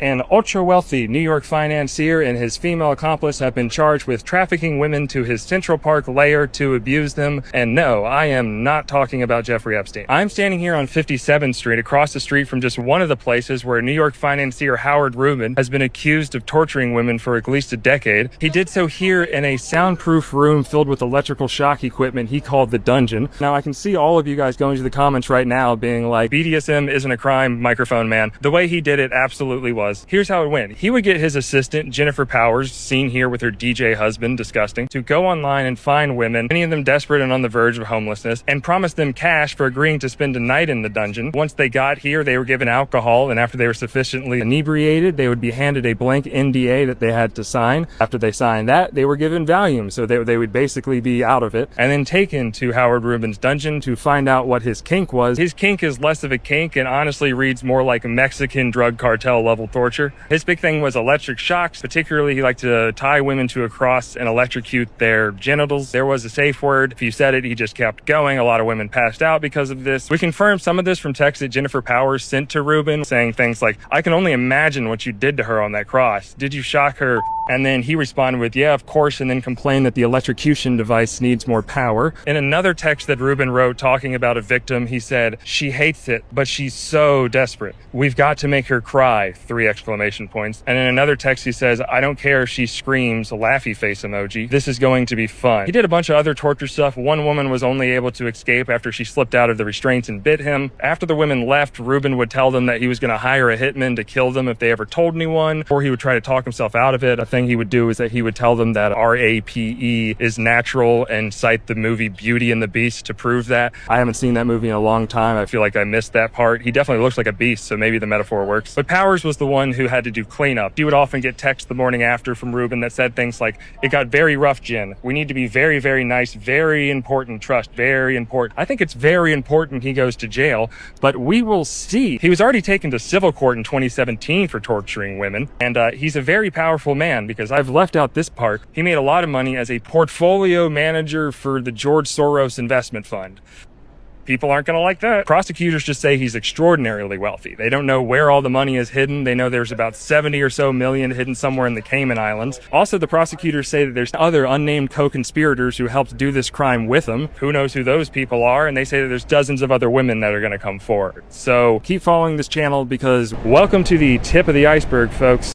An ultra-wealthy New York financier and his female accomplice have been charged with trafficking women to his Central Park lair to abuse them. And no, I am not talking about Jeffrey Epstein. I'm standing here on 57th Street, across the street from just one of the places where New York financier Howard Rubin has been accused of torturing women for at least a decade. He did so here in a soundproof room filled with electrical shock equipment he called the dungeon. Now, I can see all of you guys going to the comments right now being like, BDSM isn't a crime, microphone man. The way he did it absolutely was. Here's how it went. He would get his assistant, Jennifer Powers, seen here with her DJ husband, disgusting, to go online and find women, many of them desperate and on the verge of homelessness, and promise them cash for agreeing to spend a night in the dungeon. Once they got here, they were given alcohol, and after they were sufficiently inebriated, they would be handed a blank NDA that they had to sign. After they signed that, they were given Valium, so they would basically be out of it, and then taken to Howard Rubin's dungeon to find out what his kink was. His kink is less of a kink and honestly reads more like a Mexican drug cartel level torture. His big thing was electric shocks. Particularly, he liked to tie women to a cross and electrocute their genitals. There was a safe word. If you said it, he just kept going. A lot of women passed out because of this. We confirmed some of this from texts that Jennifer Powers sent to Rubin, saying things like, I can only imagine what you did to her on that cross. Did you shock her? And then he responded with, yeah, of course, and then complained that the electrocution device needs more power. In another text that Rubin wrote talking about a victim, he said, she hates it, but she's so desperate. We've got to make her cry, 3 exclamation points. And in another text, he says, I don't care if she screams, a laughy face emoji. This is going to be fun. He did a bunch of other torture stuff. One woman was only able to escape after she slipped out of the restraints and bit him. After the women left, Rubin would tell them that he was going to hire a hitman to kill them if they ever told anyone, or he would try to talk himself out of it. A thing he would do is that he would tell them that RAPE is natural and cite the movie Beauty and the Beast to prove that. I haven't seen that movie in a long time. I feel like I missed that part. He definitely looks like a beast, so maybe the metaphor works. But Powers was the one who had to do cleanup. He would often get texts the morning after from Rubin that said things like, it got very rough, Jen. We need to be very, very nice, very important, trust, very important. I think it's very important he goes to jail, but we will see. He was already taken to civil court in 2017 for torturing women, and he's a very powerful man because I've left out this part. He made a lot of money as a portfolio manager for the George Soros Investment Fund. People aren't going to like that. Prosecutors just say he's extraordinarily wealthy. They don't know where all the money is hidden. They know there's about 70 or so million hidden somewhere in the Cayman Islands. Also, the prosecutors say that there's other unnamed co-conspirators who helped do this crime with him. Who knows who those people are? And they say that there's dozens of other women that are going to come forward. So keep following this channel because welcome to the tip of the iceberg, folks.